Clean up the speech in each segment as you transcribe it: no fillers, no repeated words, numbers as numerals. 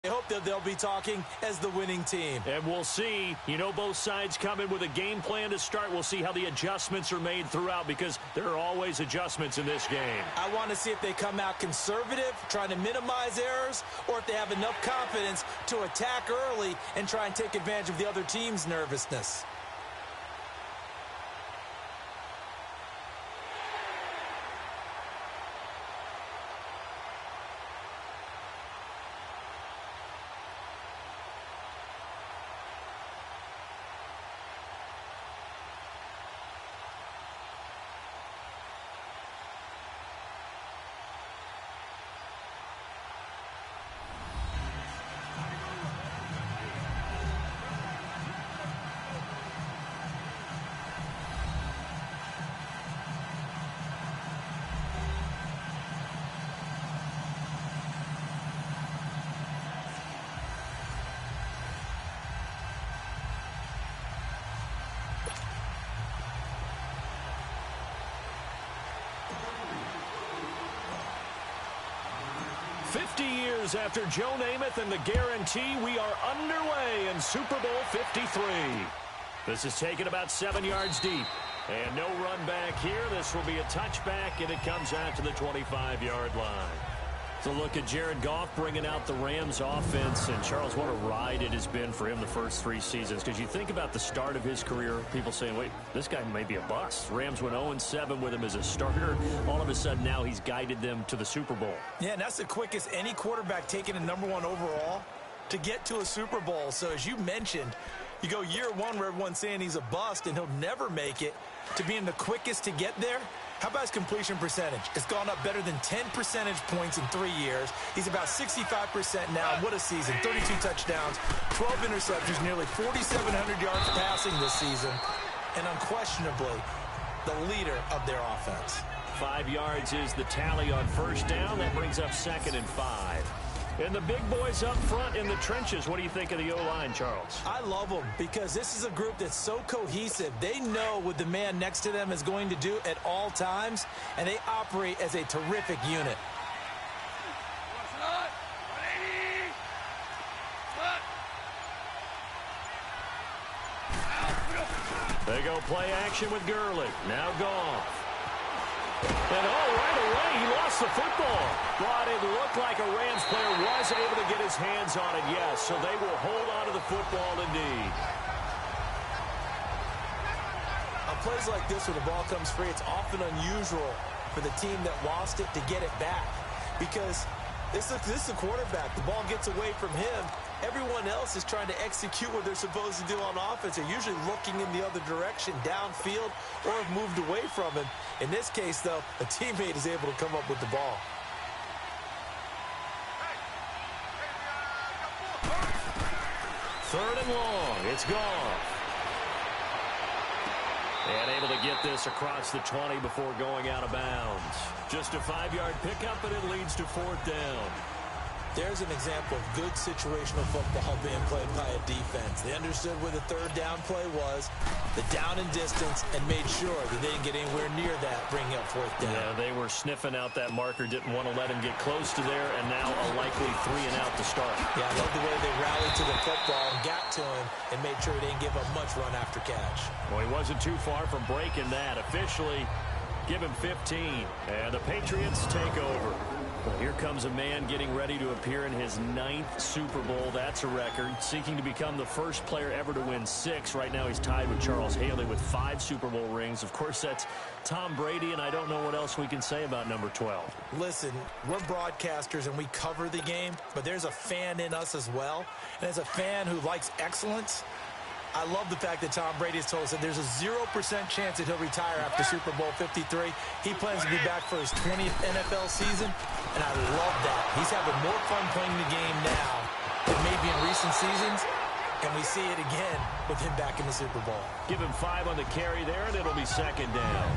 I hope that they'll be talking as the winning team. And we'll see. You know, both sides come in with a game plan to start. We'll see how the adjustments are made throughout, because there are always adjustments in this game. I want to see if they come out conservative, trying to minimize errors, or if they have enough confidence to attack early and try and take advantage of the other team's nervousness. Years after Joe Namath and the guarantee, we are underway in Super Bowl 53. This is taken about 7 yards deep. And no run back here. This will be a touchback, and it comes out to the 25-yard line. So look at Jared Goff bringing out the Rams offense. And, Charles, what a ride it has been for him the first 3 seasons. Because you think about the start of his career, people saying, wait, this guy may be a bust. Rams went 0-7 with him as a starter. All of a sudden now he's guided them to the Super Bowl. Yeah, and that's the quickest any quarterback taken a #1 overall to get to a Super Bowl. So as you mentioned, you go year one where everyone's saying he's a bust and he'll never make it, to being the quickest to get there. How about his completion percentage? It's gone up better than 10 percentage points in 3 years. He's about 65% now. What a season. 32 touchdowns, 12 interceptions, nearly 4,700 yards passing this season, and unquestionably the leader of their offense. 5 yards is the tally on first down. That brings up 2nd and 5. And the big boys up front in the trenches. What do you think of the O-line, Charles? I love them because this is a group that's so cohesive. They know what the man next to them is going to do at all times, and they operate as a terrific unit. They go play action with Gurley. Now Goff. And right away, he lost the football. But it looked like a Rams player was able to get his hands on it, yes. So they will hold on to the football indeed. On plays like this where the ball comes free, it's often unusual for the team that lost it to get it back. Because this is a quarterback. The ball gets away from him. Everyone else is trying to execute what they're supposed to do on offense. They're usually looking in the other direction, downfield, or have moved away from him. In this case, though, a teammate is able to come up with the ball. Third and long. It's gone. And able to get this across the 20 before going out of bounds. Just a 5-yard pickup, and it leads to 4th down. There's an example of good situational football being played by a defense. They understood where the 3rd down play was, the down and distance, and made sure that they didn't get anywhere near that, bringing up 4th down. Yeah, they were sniffing out that marker, didn't want to let him get close to there, and now a likely 3 and out to start. Yeah, I love the way they rallied to the football and got to him and made sure he didn't give up much run after catch. Well, he wasn't too far from breaking that. Officially, give him 15, and the Patriots take over. Well, here comes a man getting ready to appear in his 9th Super Bowl. That's a record. Seeking to become the first player ever to win 6. Right now he's tied with Charles Haley with 5 Super Bowl rings. Of course, that's Tom Brady, and I don't know what else we can say about number 12. Listen, we're broadcasters and we cover the game, but there's a fan in us as well. And as a fan who likes excellence, I love the fact that Tom Brady has told us that there's a 0% chance that he'll retire after Super Bowl 53. He plans to be back for his 20th NFL season, and I love that. He's having more fun playing the game now than maybe in recent seasons, and we see it again with him back in the Super Bowl. Give him 5 on the carry there, and it'll be 2nd down.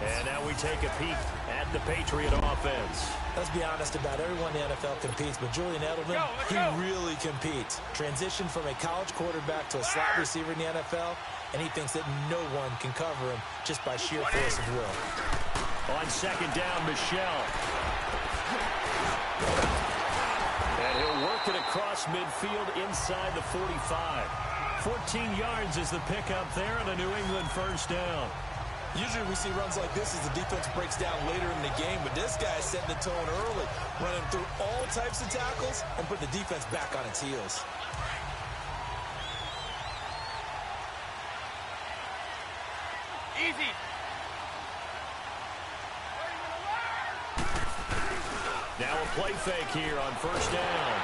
And now we take a peek at the Patriot offense. Let's be honest about it. Everyone in the NFL competes, but Julian Edelman, he really competes. Transitioned from a college quarterback to a slot receiver in the NFL, and he thinks that no one can cover him just by sheer force of will. On 2nd down, Michel. And work it across midfield inside the 45. 14 yards is the pickup there and a New England first down. Usually we see runs like this as the defense breaks down later in the game, but this guy is setting the tone early, running through all types of tackles and putting the defense back on its heels. Easy. Now a play fake here on first down.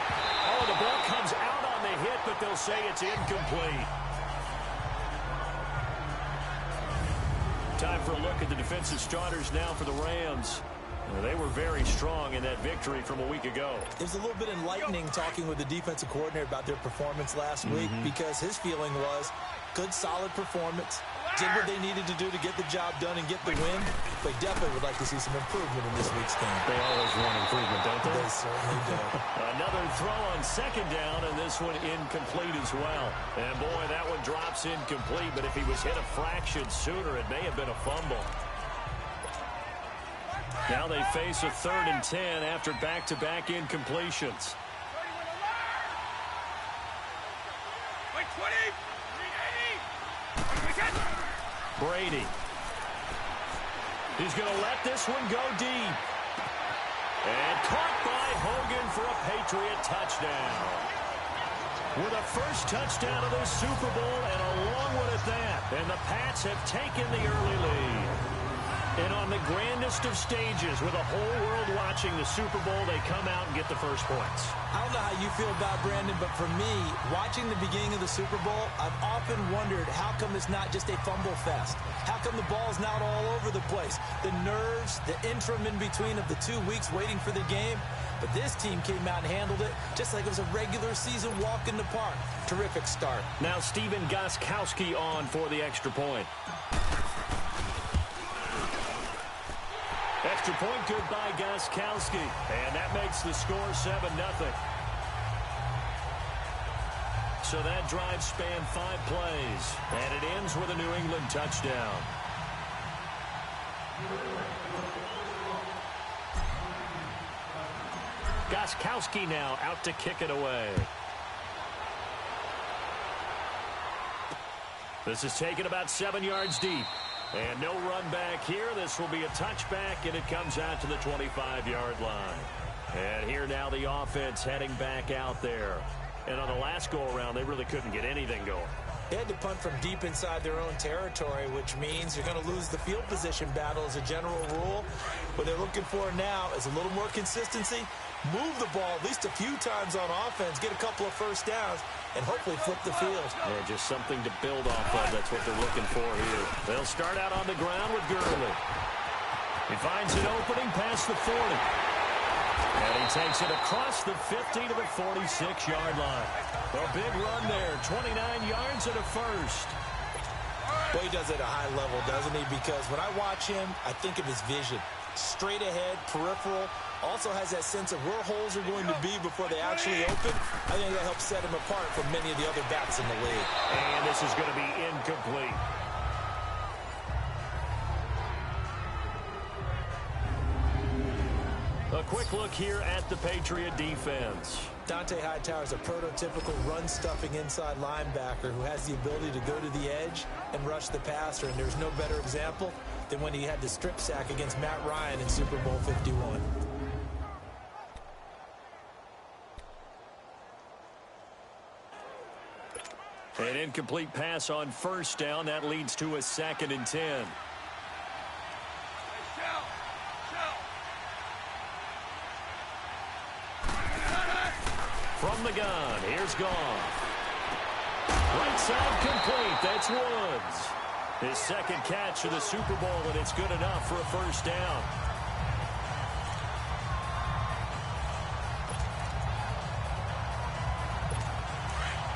Oh, the ball comes out on the hit, but they'll say it's incomplete. Time for a look at the defensive starters now for the Rams. They were very strong in that victory from a week ago. It was a little bit enlightening talking with the defensive coordinator about their performance last week because his feeling was good, solid performance. Did what they needed to do to get the job done and get the win. But definitely would like to see some improvement in this week's game. They always want improvement, don't they? They certainly do. Another throw on second down, and this one incomplete as well. And, boy, that one drops incomplete, but if he was hit a fraction sooner, it may have been a fumble. Now they face a 3rd and 10 after back-to-back incompletions. Brady. He's going to let this one go deep. And caught by Hogan for a Patriot touchdown. With a first touchdown of the Super Bowl and a long one at that. And the Pats have taken the early lead. And on the grandest of stages, with the whole world watching the Super Bowl, they come out and get the first points. I don't know how you feel about Brandon, but for me, watching the beginning of the Super Bowl, I've often wondered how come it's not just a fumble fest? How come the ball's not all over the place? The nerves, the interim in between of the 2 weeks waiting for the game. But this team came out and handled it just like it was a regular season walk in the park. Terrific start. Now Stephen Gostkowski on for the extra point. Extra point good by Gostkowski. And that makes the score 7-0. So that drive spanned 5 plays. And it ends with a New England touchdown. Gostkowski now out to kick it away. This is taken about 7 yards deep. And no run back here. This will be a touchback, and it comes out to the 25-yard line. And here now the offense heading back out there. And on the last go-around, they really couldn't get anything going. They had to punt from deep inside their own territory, which means you're going to lose the field position battle as a general rule. What they're looking for now is a little more consistency, move the ball at least a few times on offense, get a couple of first downs, and hopefully flip the field. Yeah, just something to build off of. That's what they're looking for here. They'll start out on the ground with Gurley. He finds an opening past the 40. And he takes it across the 50 to the 46-yard line. A big run there, 29 yards and a first. Well, he does it at a high level, doesn't he? Because when I watch him, I think of his vision. Straight ahead, peripheral. Also has that sense of where holes are going to be before they actually open. I think that helps set him apart from many of the other backs in the league. And this is going to be incomplete. A quick look here at the Patriot defense. Dante Hightower is a prototypical run-stuffing inside linebacker who has the ability to go to the edge and rush the passer, and there's no better example than when he had the strip sack against Matt Ryan in Super Bowl 51. An incomplete pass on first down. That leads to a 2nd and 10. From the gun, here's Goff. Right side complete. That's Woods. His second catch of the Super Bowl, and it's good enough for a first down.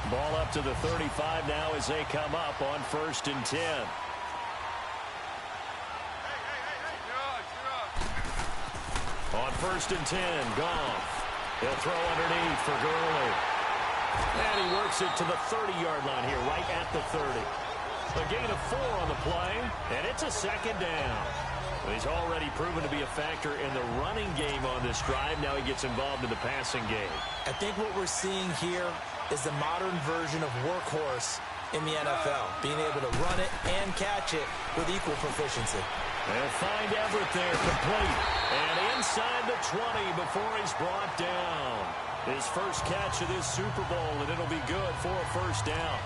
Ball up to the 35 now as they come up on 1st and 10. On 1st and 10, Goff. He'll throw underneath for Gurley. And he works it to the 30-yard line here, right at the 30. A gain of 4 on the play, and it's a 2nd down. He's already proven to be a factor in the running game on this drive. Now he gets involved in the passing game. I think what we're seeing here is the modern version of workhorse in the NFL, being able to run it and catch it with equal proficiency. They'll find Everett there, complete. And inside the 20 before he's brought down. His first catch of this Super Bowl, and it'll be good for a first down.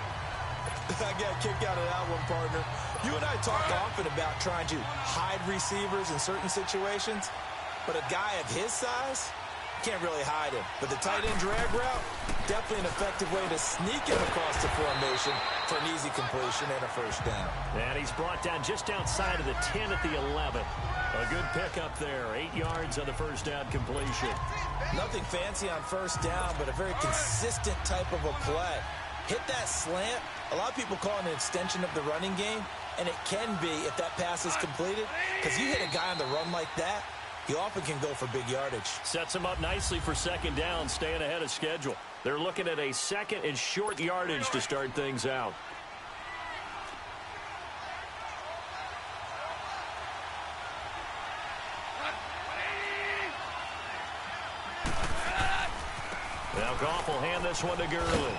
I got a kick out of that one, partner. You and I talk often about trying to hide receivers in certain situations, but a guy of his size can't really hide him. But the tight end drag route, definitely an effective way to sneak him across the formation for an easy completion and a first down. And he's brought down just outside of the 10 at the 11. A good pickup there, 8 yards on the first down completion. Nothing fancy on first down, but a very consistent type of a play. Hit that slant. A lot of people call it an extension of the running game, and it can be if that pass is completed, because you hit a guy on the run like that, he often can go for big yardage. Sets him up nicely for second down, staying ahead of schedule. They're looking at a second and short yardage to start things out. Now Goff will hand this one to Gurley.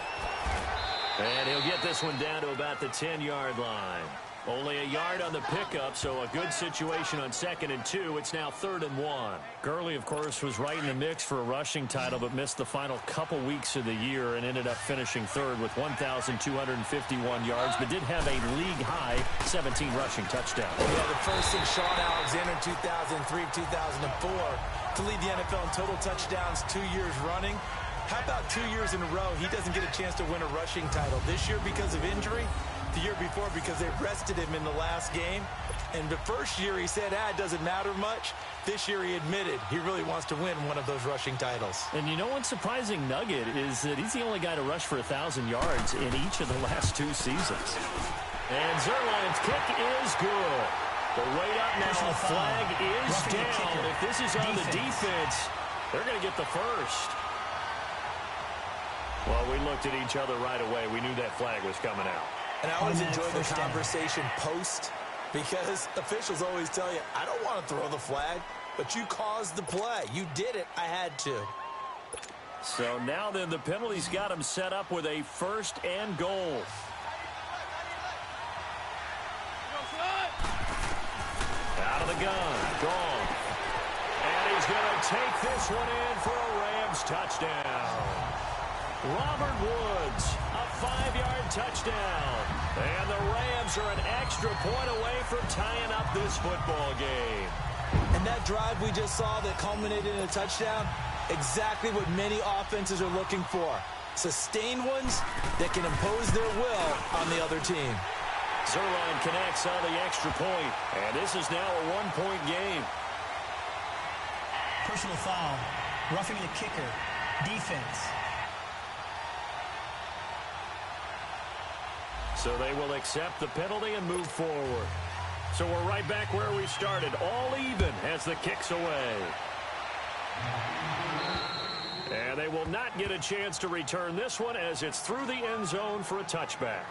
And he'll get this one down to about the 10-yard line. Only a yard on the pickup, so a good situation on 2nd and 2. It's now 3rd and 1. Gurley, of course, was right in the mix for a rushing title, but missed the final couple weeks of the year and ended up finishing 3rd with 1,251 yards, but did have a league-high 17 rushing touchdowns. Yeah, the first in Sean Alexander 2003-2004 to lead the NFL in total touchdowns 2 years running. How about 2 years in a row he doesn't get a chance to win a rushing title? This year because of injury, the year before because they rested him in the last game. And the first year he said, it doesn't matter much. This year he admitted he really wants to win one of those rushing titles. And you know what's surprising nugget is that he's the only guy to rush for 1,000 yards in each of the last 2 seasons. And Zuerlein's kick is good. The weight up now, flag is down. If this is on the defense, they're going to get the first. Well, we looked at each other right away. We knew that flag was coming out. And I always enjoy the conversation post, because officials always tell you, I don't want to throw the flag, but you caused the play. You did it. I had to. So now then the penalty's got him set up with a 1st and goal. Out of the gun. Gone. And he's going to take this one in for a Rams touchdown. Robert Woods, a 5-yard touchdown. And the Rams are an extra point away from tying up this football game. And that drive we just saw that culminated in a touchdown, exactly what many offenses are looking for. Sustained ones that can impose their will on the other team. Zuerlein connects on the extra point, and this is now a 1-point game. Personal foul, roughing the kicker, defense. So they will accept the penalty and move forward. So we're right back where we started, all even as the kick's away. And they will not get a chance to return this one as it's through the end zone for a touchback.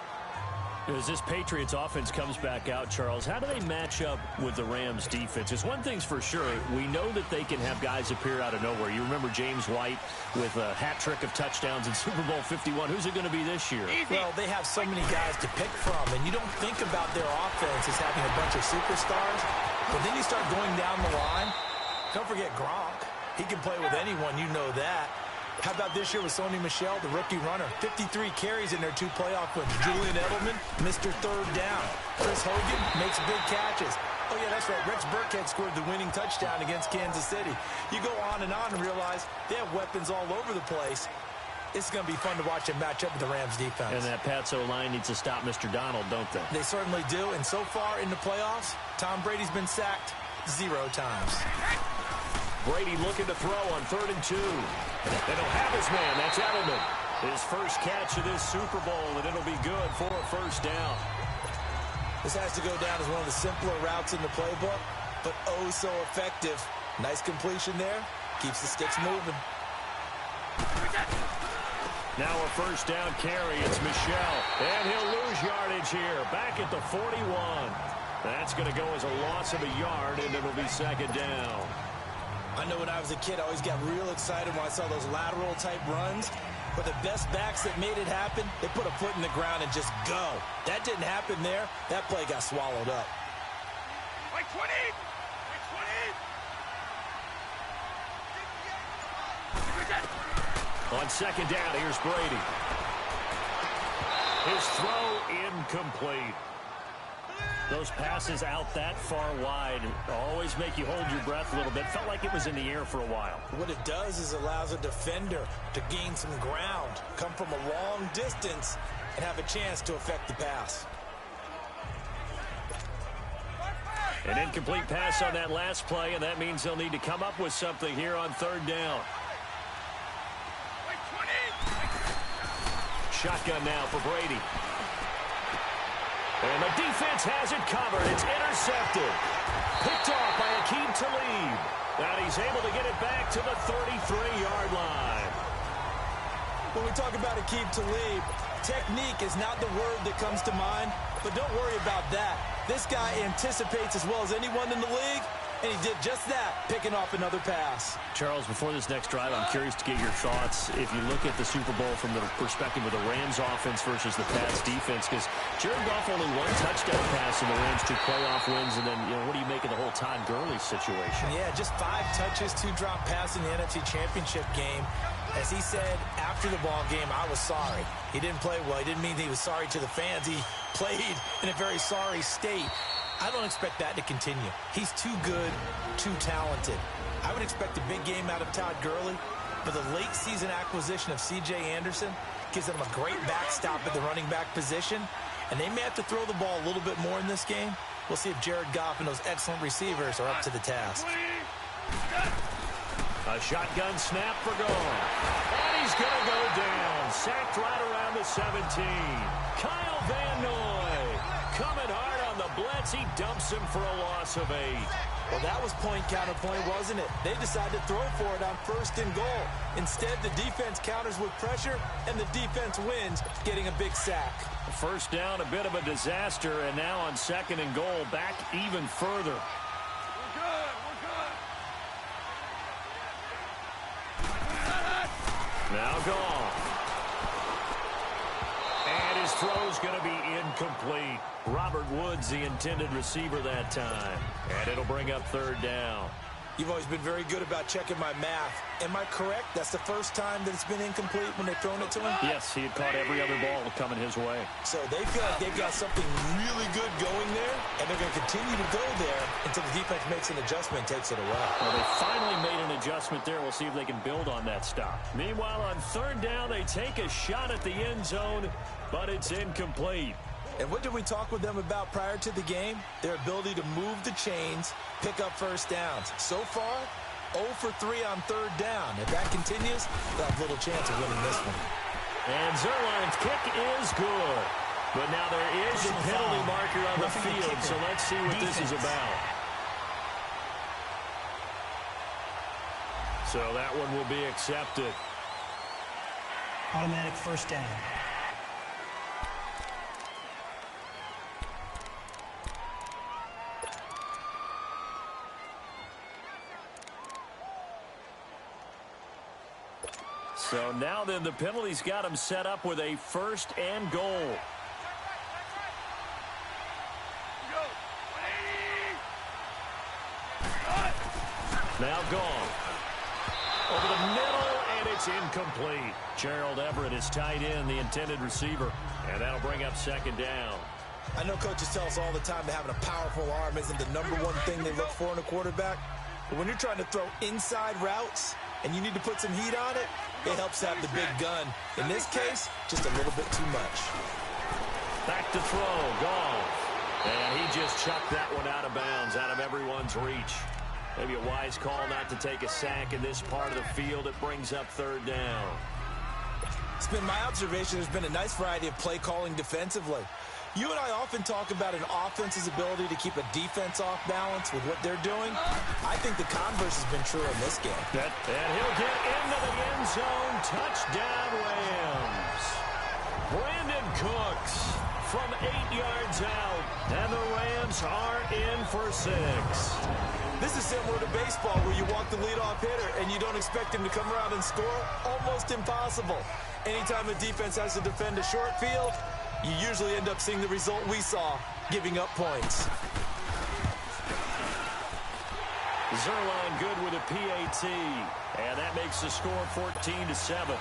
As this Patriots offense comes back out, Charles, how do they match up with the Rams defense? It's one thing's for sure. We know that they can have guys appear out of nowhere. You remember James White with a hat trick of touchdowns in Super Bowl 51. Who's it going to be this year? Well, they have so many guys to pick from, and you don't think about their offense as having a bunch of superstars, but then you start going down the line. Don't forget Gronk. He can play with anyone, you know that. How about this year with Sony Michel, the rookie runner? 53 carries in their 2 playoff wins. Julian Edelman, Mr. Third Down. Chris Hogan makes big catches. Oh, yeah, that's right. Rex Burkhead scored the winning touchdown against Kansas City. You go on and realize they have weapons all over the place. It's going to be fun to watch them match up with the Rams defense. And that Patso line needs to stop Mr. Donald, don't they? They certainly do. And so far in the playoffs, Tom Brady's been sacked 0 times. Brady looking to throw on 3rd and 2. They don't have his man. That's Edelman. His first catch of this Super Bowl, and it'll be good for a first down. This has to go down as one of the simpler routes in the playbook, but oh so effective. Nice completion there. Keeps the sticks moving. Now a first down carry. It's Michel. And he'll lose yardage here. Back at the 41. That's going to go as a loss of a yard, and it'll be second down. I know when I was a kid, I always got real excited when I saw those lateral-type runs. But the best backs that made it happen, they put a foot in the ground and just go. That didn't happen there. That play got swallowed up. Like 20! On second down, here's Brady. His throw incomplete. Those passes out that far wide always make you hold your breath a little bit. Felt like it was in the air for a while. What it does is allows a defender to gain some ground, come from a long distance, and have a chance to affect the pass. An incomplete pass on that last play, and that means they'll need to come up with something here on third down. Shotgun now for Brady. And the defense has it covered. It's intercepted. Picked off by Aqib Talib. And he's able to get it back to the 33-yard line. When we talk about Aqib Talib, technique is not the word that comes to mind, but don't worry about that. This guy anticipates as well as anyone in the league, and he did just that, picking off another pass. Charles, before this next drive, I'm curious to get your thoughts. If you look at the Super Bowl from the perspective of the Rams offense versus the Pats defense, because Jared Goff only one touchdown pass in the Rams, 2 playoff wins, and then, what do you make of the whole Todd Gurley situation? Yeah, just 5 touches, 2 drop passes in the NFC Championship game. As he said after the ball game, I was sorry. He didn't play well. He didn't mean he was sorry to the fans. He played in a very sorry state. I don't expect that to continue. He's too good, too talented. I would expect a big game out of Todd Gurley, but the late season acquisition of C.J. Anderson gives them a great backstop at the running back position, and they may have to throw the ball a little bit more in this game. We'll see if Jared Goff and those excellent receivers are up to the task. A shotgun snap for Goff. And he's going to go down. Sacked right around the 17. Kyle Van Noy coming hard on the blitz. He dumps him for a loss of 8. Well, that was point counterpoint, wasn't it? They decided to throw for it on 1st and goal. Instead, the defense counters with pressure, and the defense wins, getting a big sack. First down, a bit of a disaster, and now on 2nd and goal, back even further. Now Goff. And his throw's going to be incomplete. Robert Woods, the intended receiver that time. And it'll bring up 3rd down. You've always been very good about checking my math. Am I correct? That's the first time that it's been incomplete when they've thrown it to him? Yes, he had caught every other ball coming his way. So they feel like they've got something really good going there, and they're going to continue to go there until the defense makes an adjustment and takes it away. Well, they finally made an adjustment there. We'll see if they can build on that stop. Meanwhile, on 3rd down, they take a shot at the end zone, but it's incomplete. And what did we talk with them about prior to the game? Their ability to move the chains, pick up first downs. So far, 0 for 3 on 3rd down. If that continues, they'll have little chance of winning this one. And Zuerlein's kick is good. But now there is a penalty marker on the field, so let's see what this is about. So that one will be accepted. Automatic first down. So now then the penalty's got him set up with a 1st and goal. Now Goff. Over the middle, and it's incomplete. Gerald Everett is tight end, the intended receiver. And that'll bring up 2nd down. I know coaches tell us all the time that having a powerful arm isn't the #1 thing they look for in a quarterback. But when you're trying to throw inside routes and you need to put some heat on it, it helps have the big gun. In this case, just a little bit too much. Back to throw, Goff. And he just chucked that one out of bounds, out of everyone's reach. Maybe a wise call not to take a sack in this part of the field. It brings up 3rd down. It's been my observation there's been a nice variety of play calling defensively. You and I often talk about an offense's ability to keep a defense off balance with what they're doing. I think the converse has been true in this game. And he'll get into the end zone. Touchdown, Rams. Brandon Cooks from 8 yards out. And the Rams are in for 6. This is similar to baseball where you walk the leadoff hitter and you don't expect him to come around and score. Almost impossible. Anytime a defense has to defend a short field, you usually end up seeing the result we saw, giving up points. Zerline good with a PAT. And that makes the score 14-7.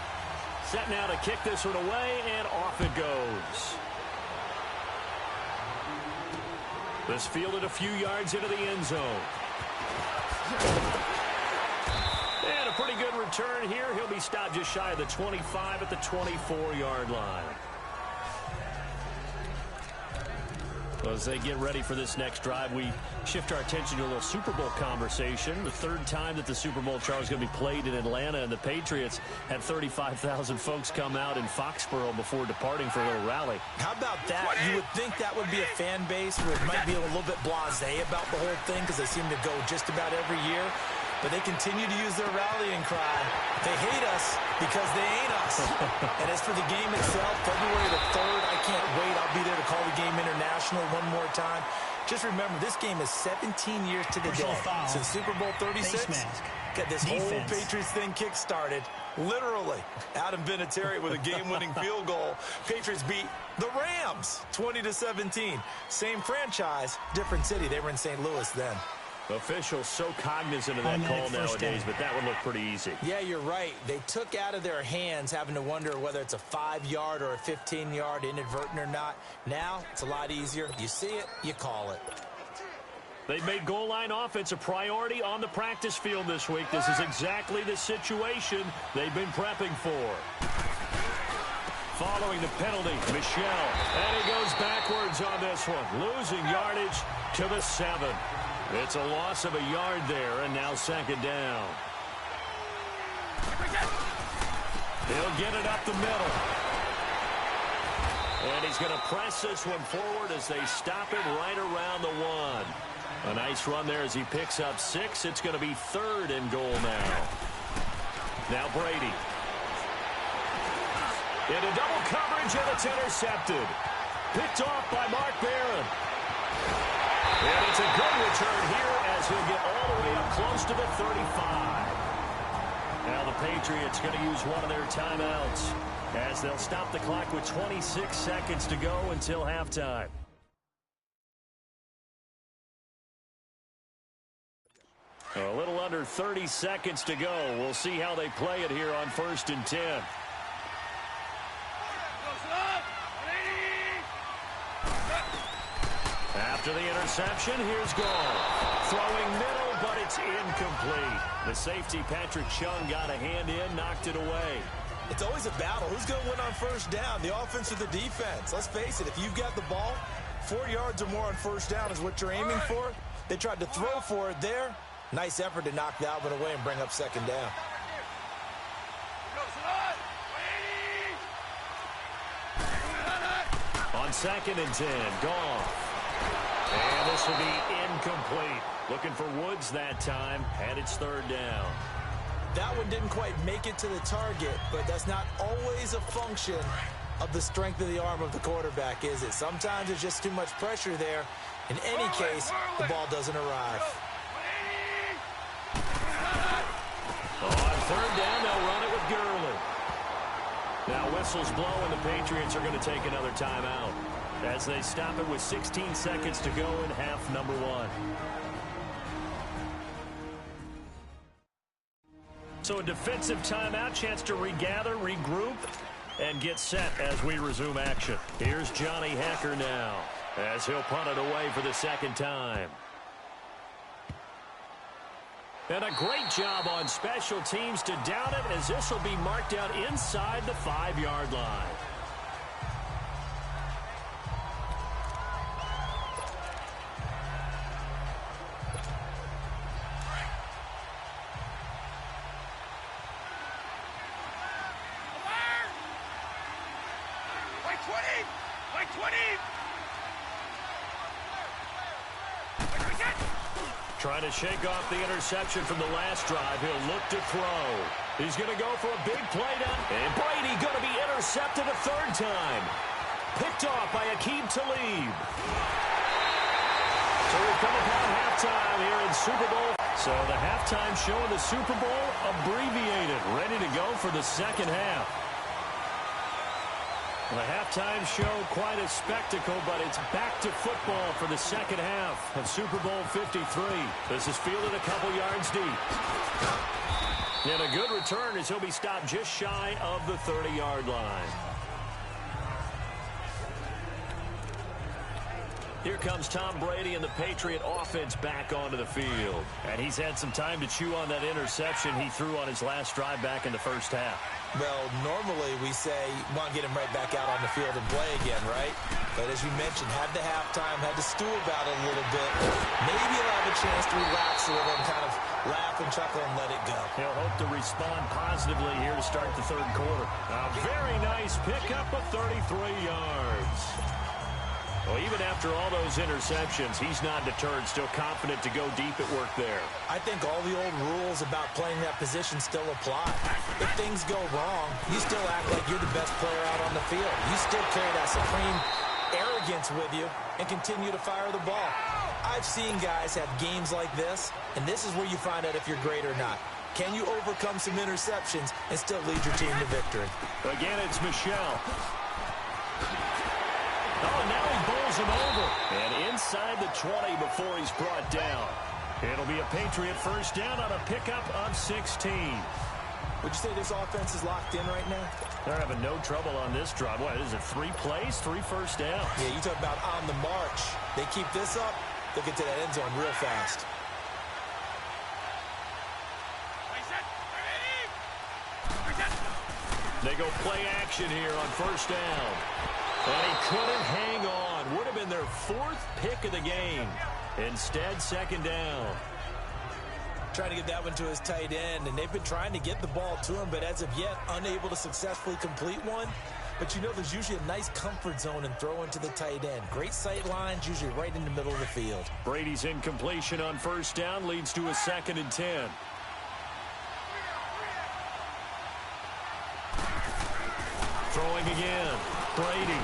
Set now to kick this one away, and off it goes. This fielded a few yards into the end zone. And a pretty good return here. He'll be stopped just shy of the 25 at the 24-yard line. As they get ready for this next drive, we shift our attention to a little Super Bowl conversation. The third time that the Super Bowl, Charles, is going to be played in Atlanta, and the Patriots had 35,000 folks come out in Foxborough before departing for a little rally. How about that? You would think that would be a fan base where it might be a little bit blasé about the whole thing because they seem to go just about every year. But they continue to use their rallying cry. They hate us because they ain't us. And as for the game itself, February the 3rd, I can't wait. I'll be there to call the game international one more time. Just remember, this game is 17 years to the day since Super Bowl 36. Got this whole Patriots thing kick-started. Literally, Adam Vinatieri with a game-winning field goal. Patriots beat the Rams 20-17. Same franchise, different city. They were in St. Louis then. Officials so cognizant of that call nowadays, but that would look pretty easy. Yeah, you're right. They took out of their hands having to wonder whether it's a 5-yard or a 15-yard inadvertent or not. Now, it's a lot easier. You see it, you call it. They've made goal line offense a priority on the practice field this week. This is exactly the situation they've been prepping for. Following the penalty, Michel. And he goes backwards on this one, losing yardage to the 7. It's a loss of a yard there, and now second down. He'll get it up the middle. And he's going to press this one forward as they stop him right around the 1. A nice run there as he picks up 6. It's going to be 3rd and goal now. Now Brady. Into double coverage, and it's intercepted. Picked off by Mark Barron. And it's a good return here as he'll get all the way up close to the 35. Now the Patriots going to use one of their timeouts as they'll stop the clock with 26 seconds to go until halftime. A little under 30 seconds to go. We'll see how they play it here on 1st and 10. After the interception, here's Goff. Throwing middle, but it's incomplete. The safety, Patrick Chung, got a hand in, knocked it away. It's always a battle. Who's going to win on 1st down, the offense or the defense? Let's face it, if you've got the ball, 4 yards or more on 1st down is what you're aiming for. They tried to throw for it there. Nice effort to knock Dalvin away and bring up 2nd down. On 2nd and 10, Goff. And this will be incomplete. Looking for Woods that time, and it's 3rd down. That one didn't quite make it to the target, but that's not always a function of the strength of the arm of the quarterback, is it? Sometimes there's just too much pressure there. In any case, the ball doesn't arrive. On 3rd down, they'll run it with Gurley. Now whistles blow, and the Patriots are going to take another timeout as they stop it with 16 seconds to go in half number 1. So a defensive timeout, chance to regather, regroup, and get set as we resume action. Here's Johnny Hekker now as he'll punt it away for the 2nd time. And a great job on special teams to down it as this will be marked out inside the 5-yard line. Trying to shake off the interception from the last drive. He'll look to throw. He's going to go for a big play down. And Brady going to be intercepted a 3rd time. picked off by Aqib Talib. So we come upon halftime here in Super Bowl. So the halftime show in the Super Bowl abbreviated, ready to go for the second half. The halftime show, quite a spectacle, but it's back to football for the second half of Super Bowl 53. This is fielded a couple yards deep. And a good return as he'll be stopped just shy of the 30-yard line. Here comes Tom Brady and the Patriot offense back onto the field. And he's had some time to chew on that interception he threw on his last drive back in the first half. Well, normally we say, want to get him right back out on the field and play again, right? But as you mentioned, had the halftime, had to stew about it a little bit. Maybe he'll have a chance to relax a little and kind of laugh and chuckle and let it go. He'll hope to respond positively here to start the third quarter. A very nice pickup of 33 yards. Well, even after all those interceptions, he's not deterred, still confident to go deep at work there. I think all the old rules about playing that position still apply. If things go wrong, you still act like you're the best player out on the field. You still carry that supreme arrogance with you and continue to fire the ball. I've seen guys have games like this, and this is where you find out if you're great or not. Can you overcome some interceptions and still lead your team to victory? Again, it's Michel. Oh, now he bowls him over. And inside the 20 before he's brought down. It'll be a Patriot first down on a pickup of 16. Would you say this offense is locked in right now? They're having no trouble on this drive. What is it, 3 plays, 3 first downs? Yeah, you talk about on the march. They keep this up, they'll get to that end zone real fast. They go play action here on first down. And he couldn't hang on. Would have been their 4th pick of the game. Instead, second down. Trying to get that one to his tight end, and they've been trying to get the ball to him, but as of yet, unable to successfully complete one. But you know there's usually a nice comfort zone in throwing to the tight end. Great sight lines, usually right in the middle of the field. Brady's incompletion on first down leads to a 2nd and 10. Throwing again. Brady.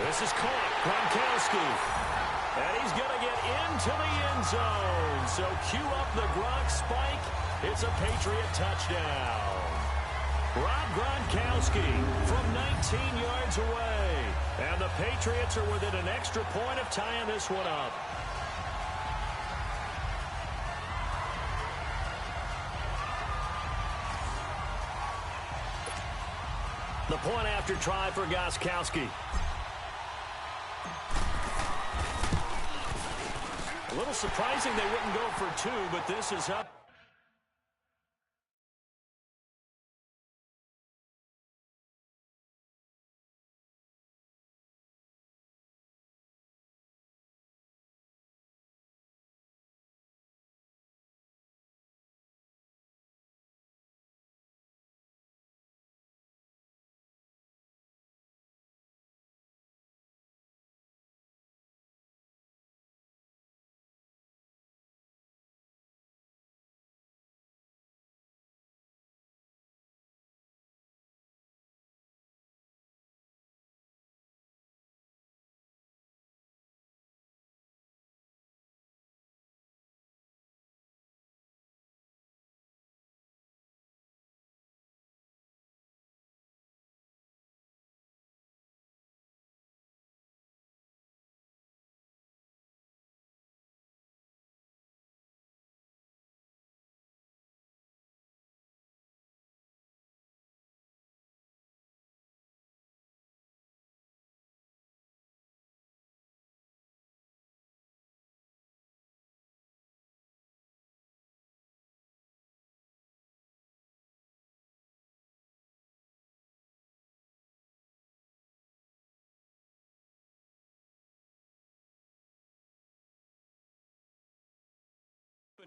This is caught. Gronkowski. And he's going to get into the end zone. So cue up the Gronk spike. It's a Patriot touchdown. Rob Gronkowski from 19 yards away. And the Patriots are within an extra point of tying this one up. The point after try for Gostkowski. A little surprising they wouldn't go for 2, but this is up.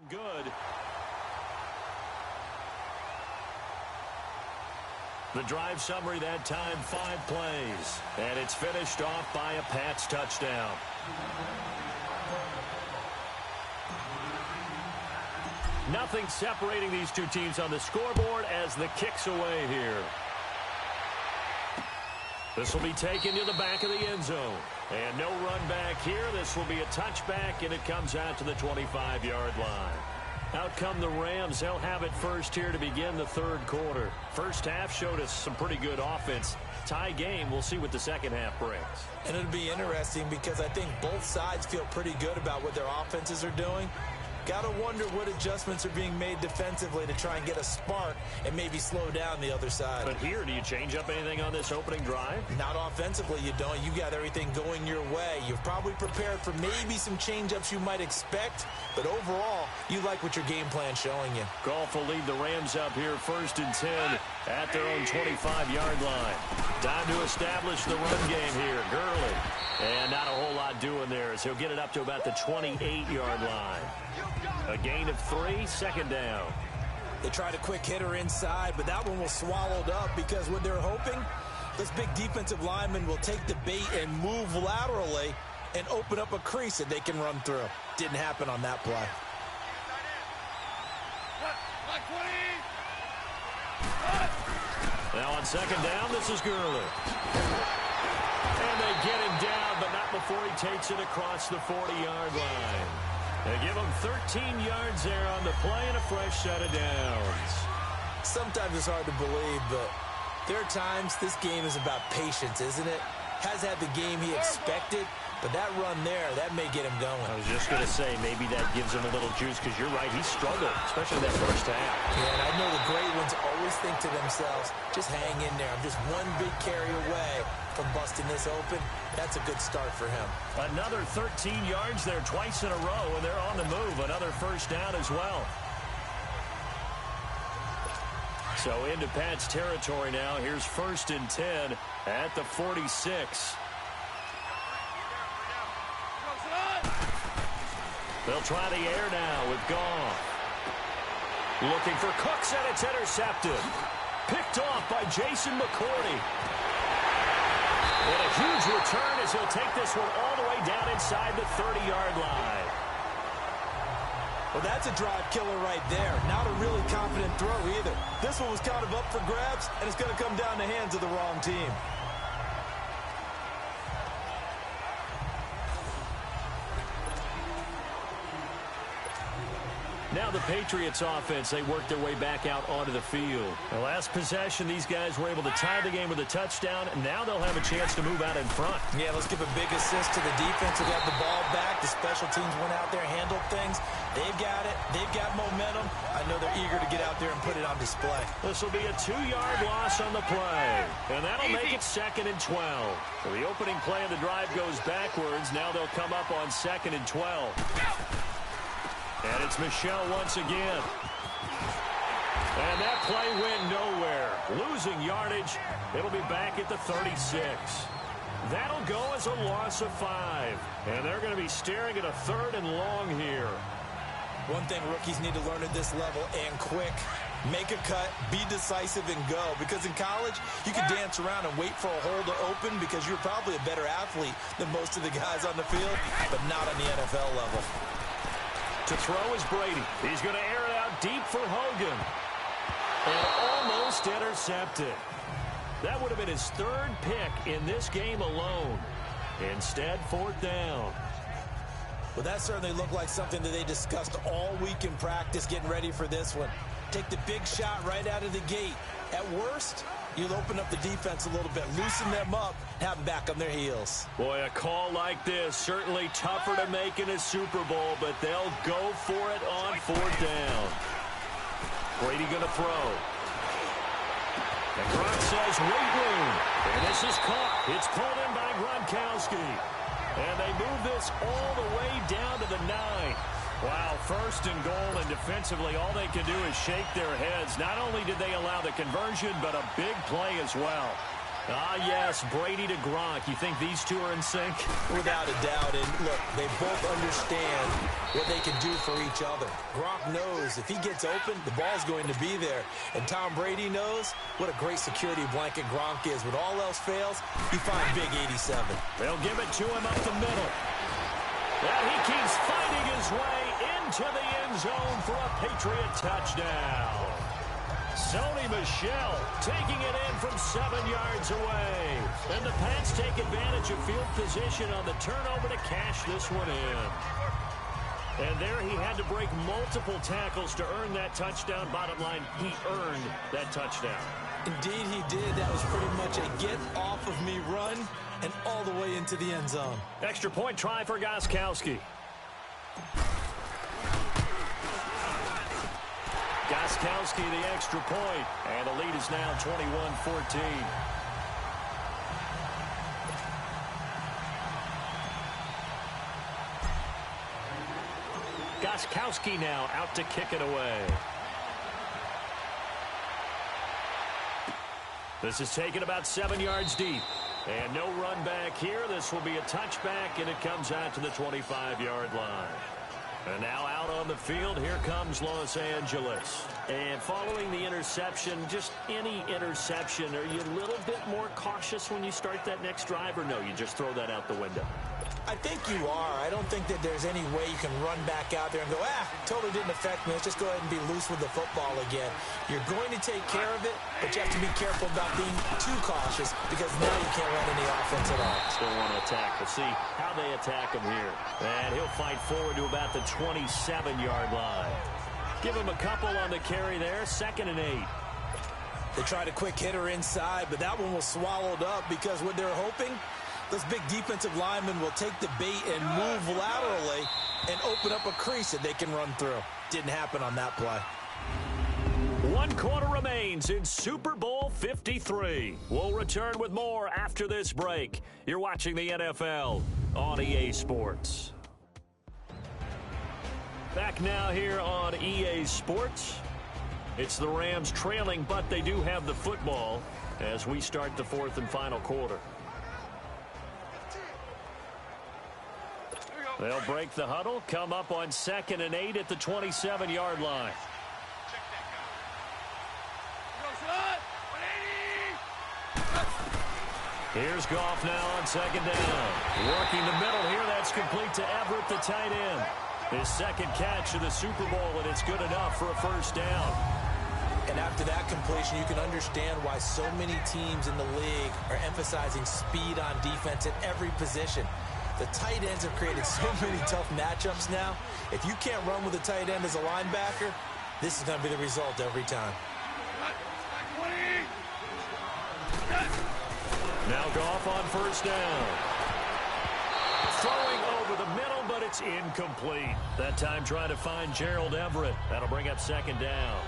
Good. The drive summary that time, 5 plays. And it's finished off by a Pats touchdown. Nothing separating these two teams on the scoreboard as the kick's away here. This will be taken to the back of the end zone. And no run back here. This will be a touchback, and it comes out to the 25-yard line. Out come the Rams. They'll have it first here to begin the third quarter. First half showed us some pretty good offense. Tie game. We'll see what the second half brings. And it'll be interesting because I think both sides feel pretty good about what their offenses are doing. Got to wonder what adjustments are being made defensively to try and get a spark and maybe slow down the other side. But here, do you change up anything on this opening drive? Not offensively, you don't. You got everything going your way. You've probably prepared for maybe some change-ups you might expect, but overall, you like what your game plan's showing you. Goff will lead the Rams up here first and 10 at their own 25-yard line. Time to establish the run game here. Gurley. And not a whole lot doing there as he'll get it up to about the 28-yard line. A gain of 3, second down. They tried a quick hitter inside, but that one was swallowed up because what they're hoping, this big defensive lineman will take the bait and move laterally and open up a crease that they can run through. Didn't happen on that play. Now on second down, this is Gurley. And they get him down, but not before he takes it across the 40-yard line. They give him 13 yards there on the play and a fresh set of downs. Sometimes it's hard to believe, but there are times this game is about patience, isn't it? Has had the game he expected, but that run there, that may get him going. I was just going to say, maybe that gives him a little juice because you're right, he struggled, especially that first half. Yeah, and I know the great ones always think to themselves, just hang in there. I'm just one big carry away from busting this open. That's a good start for him. Another 13 yards there twice in a row, and they're on the move. Another first down as well. So into Pat's territory now. Here's first and 10 at the 46. They'll try the air now with Goff. Looking for Cooks, and it's intercepted. Picked off by Jason McCourty. And a huge return as he'll take this one all the way down inside the 30-yard line. Well, that's a drive killer right there. Not a really confident throw either. This one was kind of up for grabs, and it's going to come down the hands of the wrong team. Now the Patriots offense, they work their way back out onto the field. The last possession, these guys were able to tie the game with a touchdown, and now they'll have a chance to move out in front. Yeah, let's give a big assist to the defense who got the ball back. The special teams went out there, handled things. They've got it. They've got momentum. I know they're eager to get out there and put it on display. This will be a 2-yard loss on the play, and that'll make it second and 12. So the opening play of the drive goes backwards. Now they'll come up on second and 12. And it's Michel once again. And that play went nowhere. Losing yardage. It'll be back at the 36. That'll go as a loss of 5. And they're going to be staring at a third and long here. One thing rookies need to learn at this level, and quick, make a cut, be decisive, and go. Because in college, you can dance around and wait for a hole to open because you're probably a better athlete than most of the guys on the field, but not on the NFL level. To throw is Brady. He's going to air it out deep for Hogan. And almost intercepted. That would have been his third pick in this game alone. Instead, fourth down. Well, that certainly looked like something that they discussed all week in practice getting ready for this one. Take the big shot right out of the gate. At worst, you'll open up the defense a little bit, loosen them up, have them back on their heels. Boy, a call like this, certainly tougher to make in a Super Bowl, but they'll go for it on fourth down. Brady going to throw. And Gronk says, wait room. And this is caught. It's pulled in by Gronkowski. And they move this all the way down to the 9. Wow, first and goal, and defensively, all they can do is shake their heads. Not only did they allow the conversion, but a big play as well. Ah, yes, Brady to Gronk. You think these two are in sync? Without a doubt. And look, they both understand what they can do for each other. Gronk knows if he gets open, the ball's going to be there. And Tom Brady knows what a great security blanket Gronk is. When all else fails, you find Big 87. They'll give it to him up the middle. And he keeps fighting his way into the end zone for a Patriot touchdown. Sony Michel taking it in from 7 yards away. And the Pats take advantage of field position on the turnover to cash this one in. And there he had to break multiple tackles to earn that touchdown. Bottom line, he earned that touchdown. Indeed he did. That was pretty much a get-off-of-me run and all the way into the end zone. Extra point try for Gostkowski. Gostkowski the extra point, and the lead is now 21-14. Gostkowski now out to kick it away. This is taken about 7 yards deep. And no run back here. This will be a touchback, and it comes out to the 25-yard line. And now out on the field, here comes Los Angeles. And following the interception, just any interception, are you a little bit more cautious when you start that next drive, or no, you just throw that out the window? I think you are. I don't think that there's any way you can run back out there and go, totally didn't affect me. Let's just go ahead and be loose with the football again. You're going to take care of it, but you have to be careful about being too cautious because now you can't run any offense at all. Still want to attack. We'll see how they attack him here. And he'll fight forward to about the 27-yard line. Give him a couple on the carry there. 2nd and 8. They tried a quick hitter inside, but that one was swallowed up because what they're hoping, those big defensive linemen will take the bait and move laterally and open up a crease that they can run through. Didn't happen on that play. 1 quarter remains in Super Bowl 53. We'll return with more after this break. You're watching the NFL on EA Sports. Back now here on EA Sports. It's the Rams trailing, but they do have the football as we start the 4th and final quarter. They'll break the huddle, come up on 2nd and 8 at the 27-yard line. Here's Goff now on 2nd down. Working the middle here, that's complete to Everett, the tight end. His 2nd catch of the Super Bowl, and it's good enough for a 1st down. And after that completion, you can understand why so many teams in the league are emphasizing speed on defense at every position. The tight ends have created so many tough matchups now. If you can't run with a tight end as a linebacker, this is going to be the result every time. Now Goff on 1st down. Throwing over the middle, but it's incomplete. That time trying to find Gerald Everett. That'll bring up 2nd down.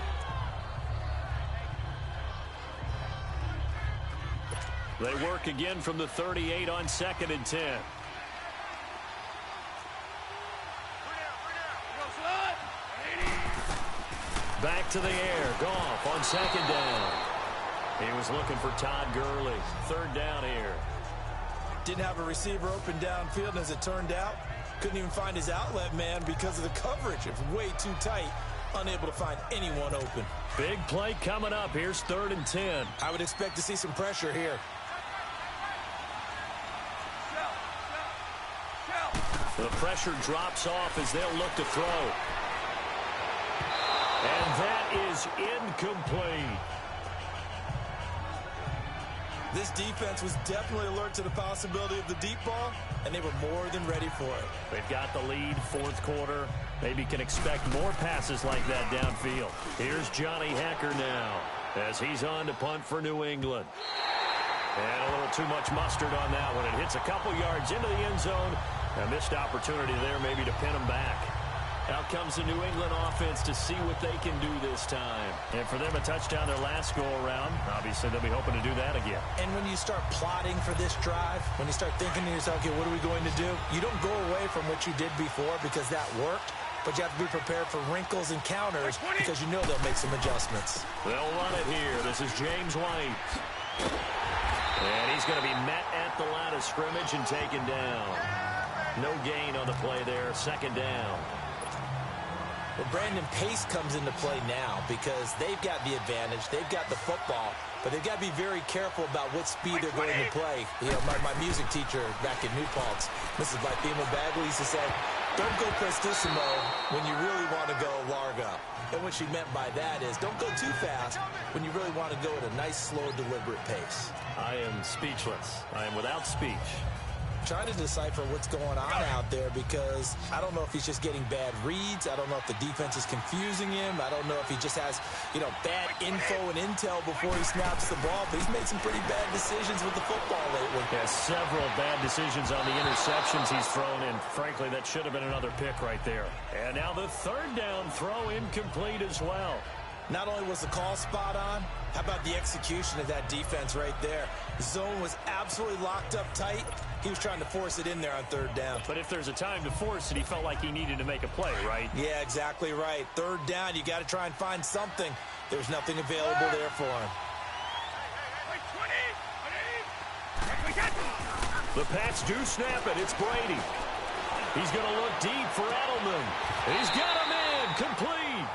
They work again from the 38 on 2nd and 10. Back to the air. Goff on 2nd down. He was looking for Todd Gurley. 3rd down here. Didn't have a receiver open downfield, and as it turned out, couldn't even find his outlet man because of the coverage. It was way too tight. Unable to find anyone open. Big play coming up. Here's 3rd and 10. I would expect to see some pressure here. The pressure drops off as they'll look to throw. And that is incomplete. This defense was definitely alert to the possibility of the deep ball, and they were more than ready for it. They've got the lead, 4th quarter. Maybe can expect more passes like that downfield. Here's Johnny Hekker now as he's on to punt for New England. And a little too much mustard on that one. It hits a couple yards into the end zone. A missed opportunity there maybe to pin him back. Out comes the New England offense to see what they can do this time. And for them, a touchdown their last go-around. Obviously, they'll be hoping to do that again. And when you start plotting for this drive, when you start thinking to yourself, okay, what are we going to do? You don't go away from what you did before because that worked, but you have to be prepared for wrinkles and counters because you know they'll make some adjustments. They'll run it here. This is James White. And he's going to be met at the line of scrimmage and taken down. No gain on the play there. 2nd down. Well, Brandon Pace comes into play now because they've got the advantage. They've got the football, but they've got to be very careful about what speed they're going to play. You know, my music teacher back in New Paltz, Mrs. Bythema Bagley, used to say, Don't go prestissimo when you really want to go largo. And what she meant by that is don't go too fast when you really want to go at a nice, slow, deliberate pace. I am speechless. I am without speech. Trying to decipher what's going on out there because I don't know if he's just getting bad reads. I don't know if the defense is confusing him. I don't know if he just has, bad info and intel before he snaps the ball. But he's made some pretty bad decisions with the football lately. Yeah, several bad decisions on the interceptions he's thrown, and frankly, that should have been another pick right there. And now the third down throw incomplete as well. Not only was the call spot on, how about the execution of that defense right there? The zone was absolutely locked up tight. He was trying to force it in there on third down. But if there's a time to force it, he felt like he needed to make a play, right? Yeah, exactly right. Third down, you got to try and find something. There's nothing available there for him. The Pats do snap it. It's Brady. He's going to look deep for Edelman. He's got him in. Complete.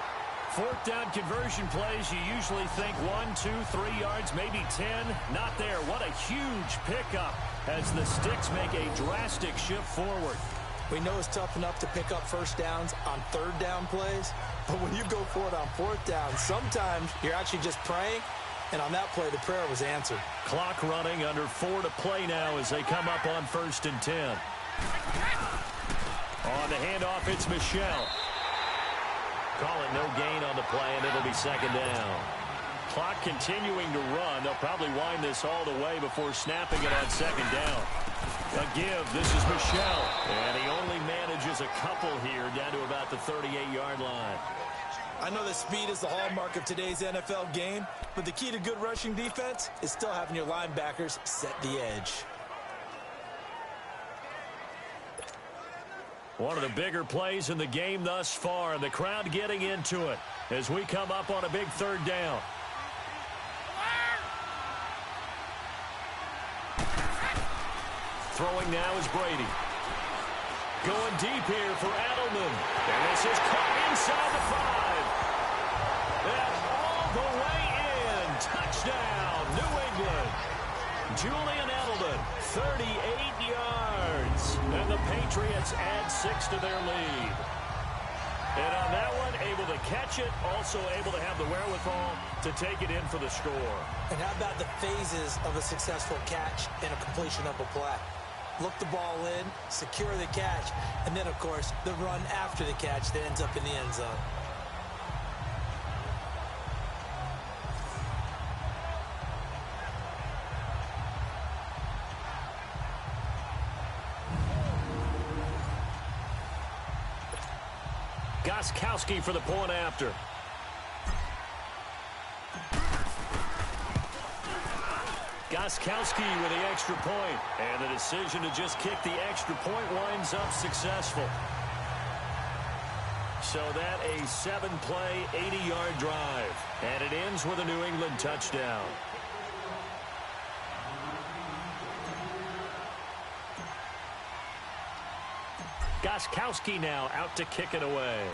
Fourth down conversion plays, you usually think 1, 2, 3 yards, maybe 10. Not there. What a huge pickup as the Sticks make a drastic shift forward. We know it's tough enough to pick up first downs on third down plays, but when you go for it on fourth down, sometimes you're actually just praying, and on that play, the prayer was answered. Clock running, under 4 to play now as they come up on 1st and 10. On the handoff, it's Michel. Call it no gain on the play, and it'll be second down. Clock continuing to run. They'll probably wind this all the way before snapping it on second down. A give. This is Michel. And he only manages a couple here down to about the 38-yard line. I know that speed is the hallmark of today's NFL game, but the key to good rushing defense is still having your linebackers set the edge. One of the bigger plays in the game thus far, and the crowd getting into it as we come up on a big third down. Throwing now is Brady. Going deep here for Edelman. And this is caught inside the 5. And all the way in. Touchdown, New England. Julian Edelman, 38 yards. And the Patriots add 6 to their lead. And on that one, able to catch it, also able to have the wherewithal to take it in for the score. And how about the phases of a successful catch and a completion of a play? Look the ball in, secure the catch, and then, of course, the run after the catch that ends up in the end zone. Gostkowski for the point after. Gostkowski with the extra point. And the decision to just kick the extra point winds up successful. So that a 7-play, 80-yard drive. And it ends with a New England touchdown. Gostkowski now out to kick it away.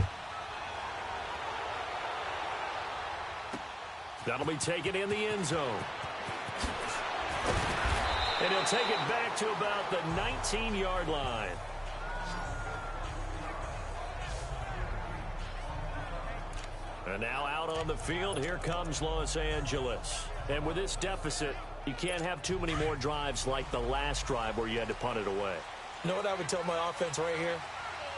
That'll be taken in the end zone. And he'll take it back to about the 19-yard line. And now out on the field, here comes Los Angeles. And with this deficit, you can't have too many more drives like the last drive where you had to punt it away. You know what I would tell my offense right here?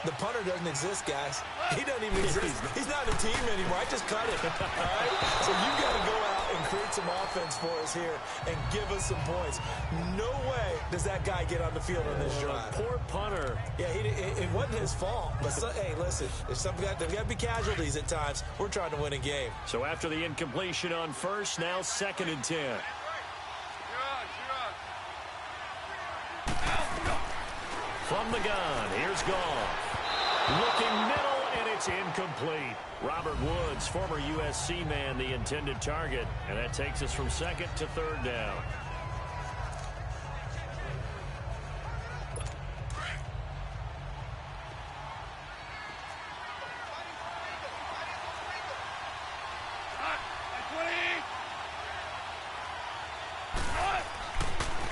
The punter doesn't exist, guys. He doesn't even exist. He's not a team anymore. I just cut it. All right? So you've got to go out and create some offense for us here and give us some points. No way does that guy get on the field on this drive. Poor punter. Yeah, it wasn't his fault. But, hey, listen, there's got to be casualties at times. We're trying to win a game. So after the incompletion on first, now 2nd and 10. From the gun, here's Goff. Looking middle, and it's incomplete. Robert Woods, former USC man, the intended target. And that takes us from 2nd to 3rd down.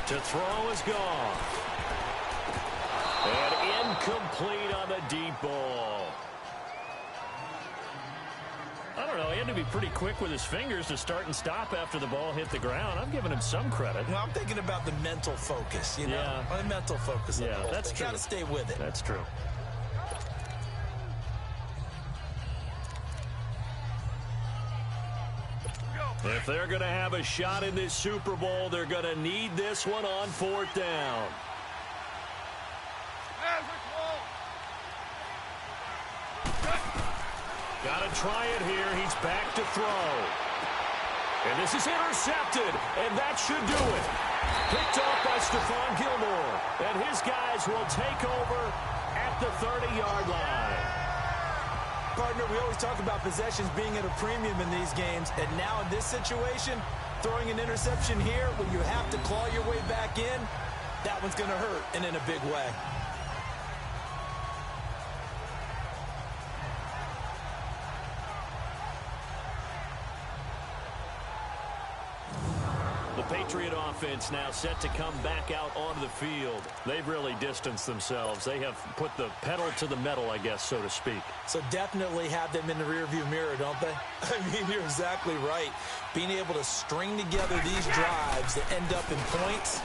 To throw is Goff. And incomplete on the deep ball. I don't know, he had to be pretty quick with his fingers to start and stop after the ball hit the ground. I'm giving him some credit. Well, I'm thinking about the mental focus, you know? Yeah. The mental focus. Yeah, that's true. Got to stay with it. That's true. If they're going to have a shot in this Super Bowl, they're going to need this one on 4th down. Got to try it here. He's back to throw. And this is intercepted, and that should do it. Picked off by Stephon Gilmore. And his guys will take over at the 30-yard line. Partner, we always talk about possessions being at a premium in these games, and now in this situation, throwing an interception here when you have to claw your way back in, that one's going to hurt, and in a big way. The Patriot offense now set to come back out onto the field. They've really distanced themselves. They have put the pedal to the metal, I guess, so to speak. So definitely have them in the rearview mirror, don't they? I mean, you're exactly right. Being able to string together these drives that end up in points,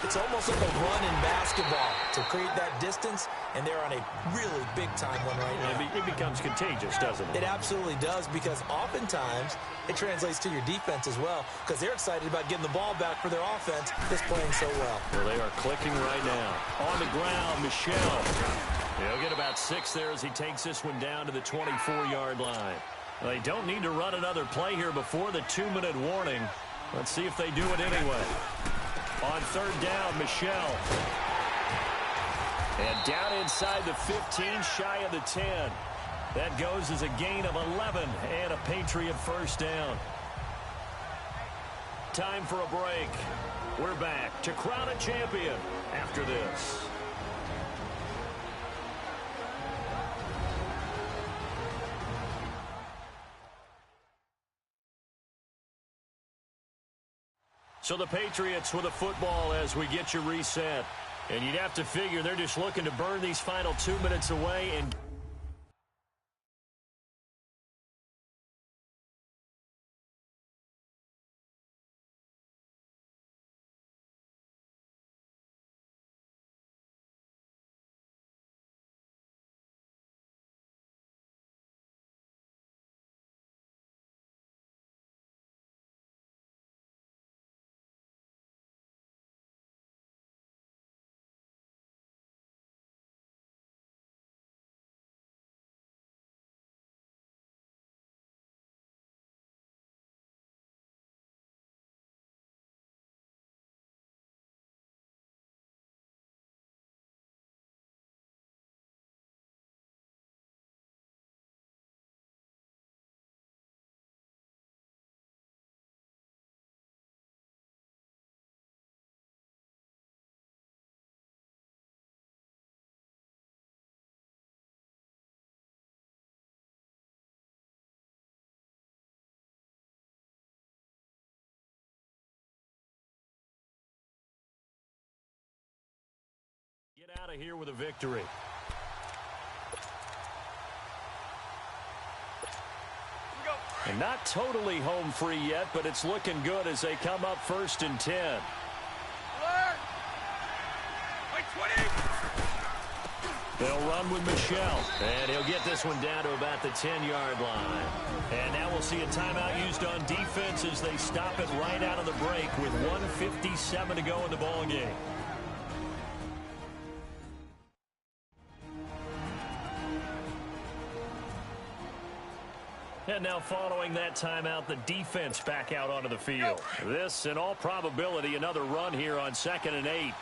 it's almost like a run in basketball to create that distance, and they're on a really big-time one right now. It becomes contagious, doesn't it? It absolutely does, because oftentimes it translates to your defense as well, because they're excited about getting the ball back for their offense that's playing so well. Well, they are clicking right now. On the ground, Michel. He'll get about 6 there as he takes this one down to the 24-yard line. They don't need to run another play here before the 2-minute warning. Let's see if they do it anyway. On 3rd down, Michel. And down inside the 15, shy of the 10. That goes as a gain of 11 and a Patriot 1st down. Time for a break. We're back to crown a champion after this. So the Patriots with a football as we get you reset. And you'd have to figure they're just looking to burn these final 2 minutes away and get out of here with a victory. And not totally home free yet, but it's looking good as they come up 1st and 10. They'll run with Michel, and he'll get this one down to about the 10-yard line. And now we'll see a timeout used on defense as they stop it right out of the break with 1:57 to go in the ball game. And now following that timeout, the defense back out onto the field. This, in all probability, another run here on 2nd and 8.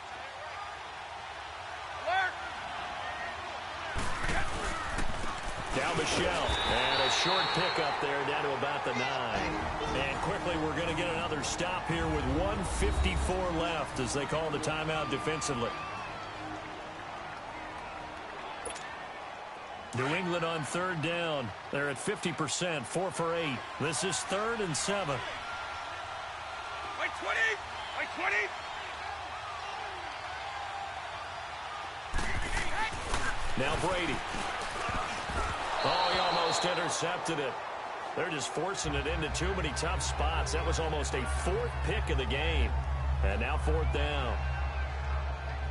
Down Michel. And a short pickup there down to about the 9. And quickly we're going to get another stop here with 1:54 left as they call the timeout defensively. New England on 3rd down. They're at 50%, 4 for 8. This is 3rd and 7. By 20! By 20! Now Brady. Oh, he almost intercepted it. They're just forcing it into too many tough spots. That was almost a fourth pick of the game. And now fourth down.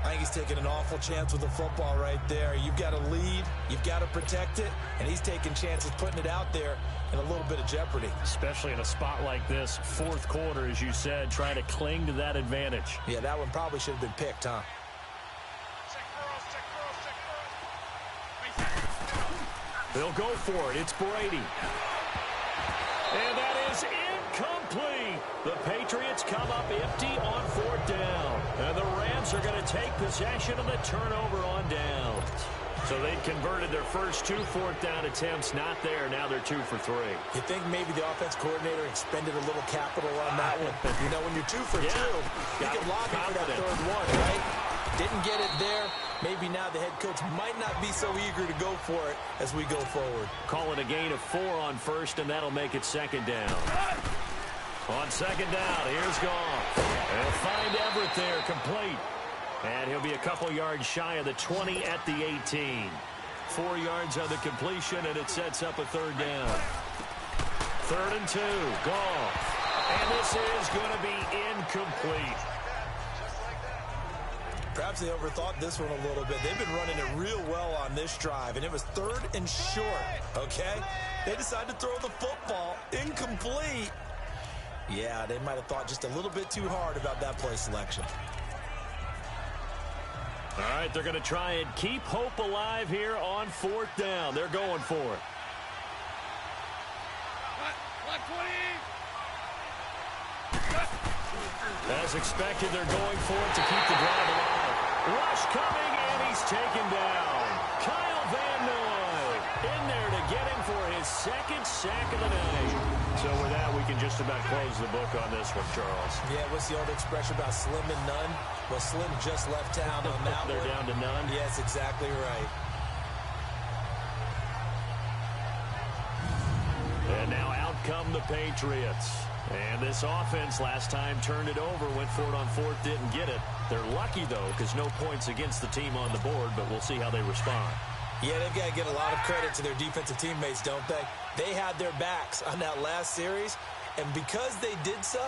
I think he's taking an awful chance with the football right there. You've got to lead, you've got to protect it, and he's taking chances putting it out there in a little bit of jeopardy. Especially in a spot like this, fourth quarter, as you said, trying to cling to that advantage. Yeah, that one probably should have been picked, huh? They'll go for it. It's Brady. And that is incomplete. The Patriots come up empty on fourth down. And the Rams are going to take possession of the turnover on downs. So they converted their first two fourth down attempts. Not there. Now they're 2 for 3. You think maybe the offense coordinator expended a little capital on that one? You know, when you're 2 for 2, you can lock it for that third one, right? Didn't get it there. Maybe now the head coach might not be so eager to go for it as we go forward. Call it a gain of 4 on first, and that'll make it second down. On second down, here's Goff. They'll find Everett there, complete. And he'll be a couple yards shy of the 20 at the 18. 4 yards on the completion, and it sets up a third down. 3rd and 2, Goff. And this is going to be incomplete. Perhaps they overthought this one a little bit. They've been running it real well on this drive, and it was 3rd and short, okay? They decided to throw the football incomplete. Yeah, they might have thought just a little bit too hard about that play selection. All right, they're going to try and keep hope alive here on fourth down. They're going for it. As expected, they're going for it to keep the drive alive. Rush coming, and he's taken down. Kyle Van Noy in there to get him for his second sack of the night. So with that, we can just about close the book on this one, Charles. Yeah, what's the old expression about slim and none? Well, Slim just left town on that They're down to none? Yes, exactly right. And now out come the Patriots. And this offense last time turned it over, went for it on fourth, didn't get it. They're lucky, though, because no points against the team on the board, but we'll see how they respond. Yeah, they've got to get a lot of credit to their defensive teammates, don't they? They had their backs on that last series, and because they did so,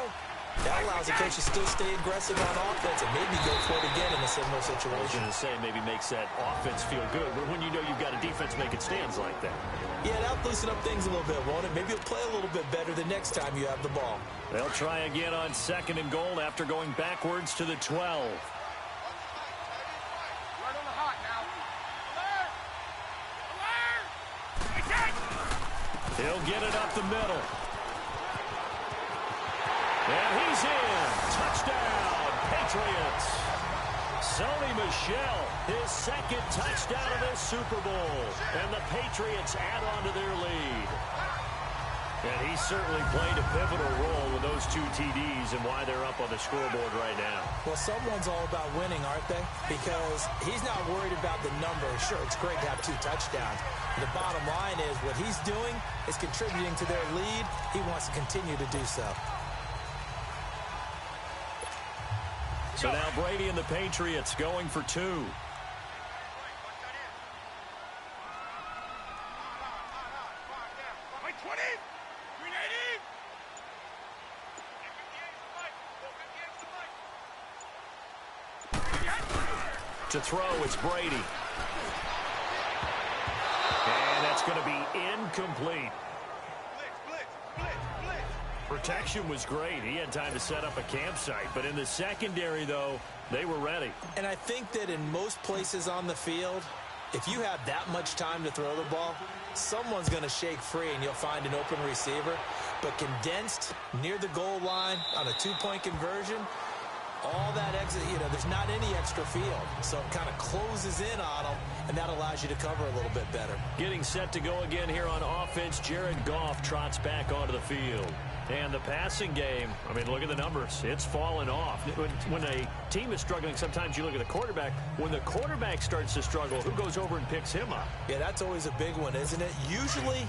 that allows the coach to still stay aggressive on offense and maybe go for it again in a similar situation. I was going to say maybe makes that offense feel good, but when you know you've got a defense making stands like that. Yeah, that'll loosen up things a little bit, won't it? Maybe you'll play a little bit better the next time you have the ball. They'll try again on 2nd and goal after going backwards to the 12. He'll get it up the middle. And he's in. Touchdown, Patriots. Sony Michel, his second touchdown of this Super Bowl. And the Patriots add on to their lead. And he certainly played a pivotal role with those 2 TDs and why they're up on the scoreboard right now. Well, someone's all about winning, aren't they? Because he's not worried about the number. Sure, it's great to have 2 touchdowns. The bottom line is what he's doing is contributing to their lead. He wants to continue to do so. So now Brady and the Patriots going for 2. To throw, it's Brady. And that's going to be incomplete. Protection was great. He had time to set up a campsite. But in the secondary, though, they were ready. And I think that in most places on the field, if you have that much time to throw the ball, someone's going to shake free and you'll find an open receiver. But condensed near the goal line on a 2-point conversion, all that exit, there's not any extra field. So it kind of closes in on them, and that allows you to cover a little bit better. Getting set to go again here on offense, Jared Goff trots back onto the field. And the passing game, I mean, look at the numbers. It's fallen off. When a team is struggling, sometimes you look at the quarterback. When the quarterback starts to struggle, who goes over and picks him up? Yeah, that's always a big one, isn't it? Usually,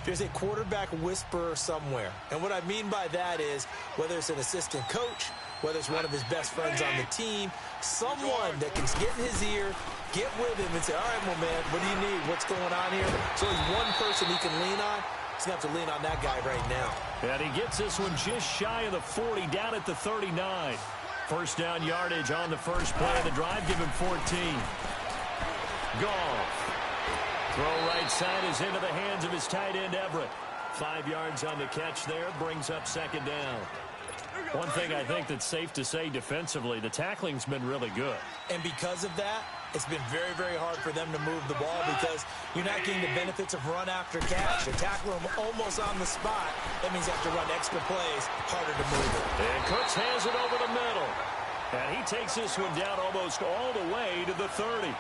there's a quarterback whisperer somewhere. And what I mean by that is, whether it's an assistant coach whether it's one of his best friends on the team, someone that can get in his ear, get with him and say, all right, well, man, what do you need? What's going on here? So there's one person he can lean on. He's going to have to lean on that guy right now. And he gets this one just shy of the 40, down at the 39. First down yardage on the first play of the drive. Give him 14. Goff. Throw right side is into the hands of his tight end, Everett. 5 yards on the catch there. Brings up second down. One thing I think that's safe to say defensively, the tackling's been really good. And because of that, it's been very, very hard for them to move the ball because you're not getting the benefits of run after catch. You tackle them almost on the spot. That means you have to run extra plays, harder to move it. And Cooks has it over the middle. And he takes this one down almost all the way to the 30.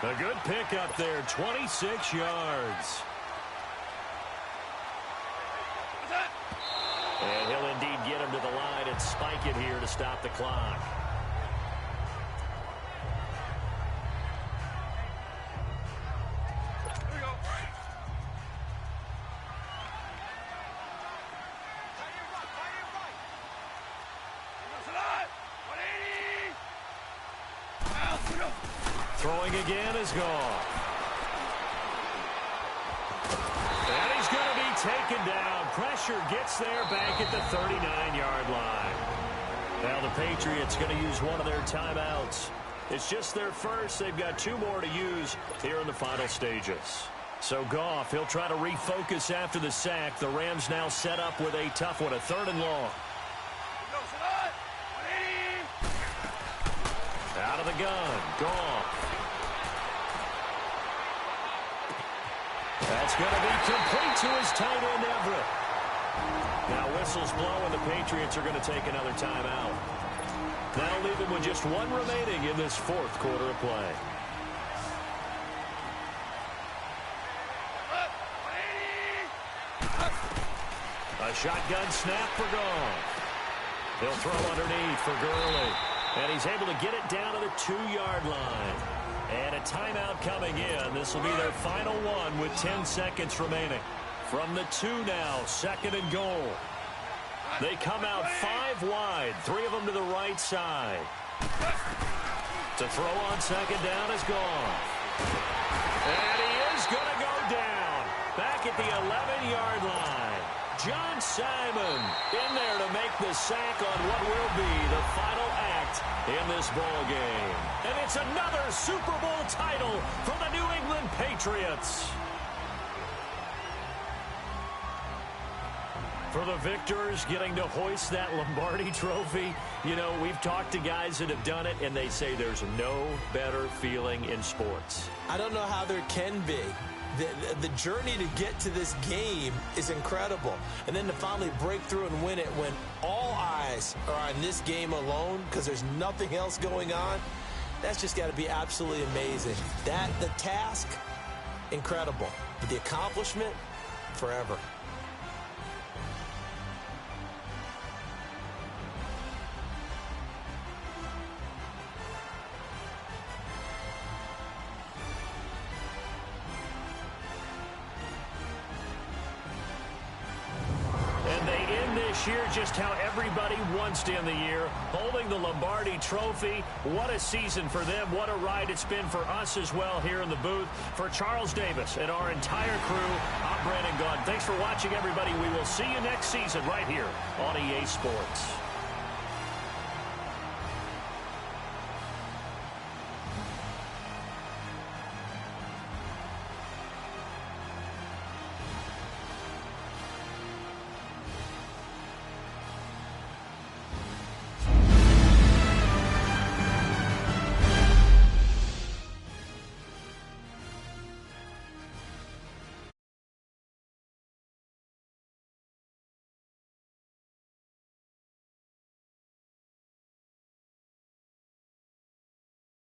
A good pickup there, 26 yards. And he'll indeed get him to the line and spike it here to stop the clock. Throwing again is Goff. And he's going to be taken down. Pressure gets there back at the 39-yard line. Now the Patriots going to use one of their timeouts. It's just their first. They've got 2 more to use here in the final stages. So Goff, he'll try to refocus after the sack. The Rams now set up with a tough one, a 3rd and long. Out of the gun, Goff. That's going to be complete to his tight end, Everett. Now whistles blow, and the Patriots are going to take another timeout. Now leaving with just 1 remaining in this 4th quarter of play. A shotgun snap for Goff. He'll throw underneath for Gurley. And he's able to get it down to the 2-yard line. And a timeout coming in. This will be their final one with 10 seconds remaining. From the 2 now, 2nd and goal. They come out 5 wide, 3 of them to the right side. To throw on 2nd down is Goff. And he is going to go down. Back at the 11-yard line. John Simon in there to make the sack on what will be the final act in this ball game. And it's another Super Bowl title for the New England Patriots. For the victors getting to hoist that Lombardi trophy, you know, we've talked to guys that have done it, and they say there's no better feeling in sports. I don't know how there can be. The journey to get to this game is incredible. And then to finally break through and win it when all eyes are on this game alone because there's nothing else going on, that's just got to be absolutely amazing. The task, incredible. But the accomplishment, forever. Year, just how everybody wants to end the year, holding the Lombardi trophy. What a season for them. What a ride it's been for us as well here in the booth. For Charles Davis and our entire crew, I'm Brandon Gaudin. Thanks for watching, everybody. We will see you next season right here on EA Sports.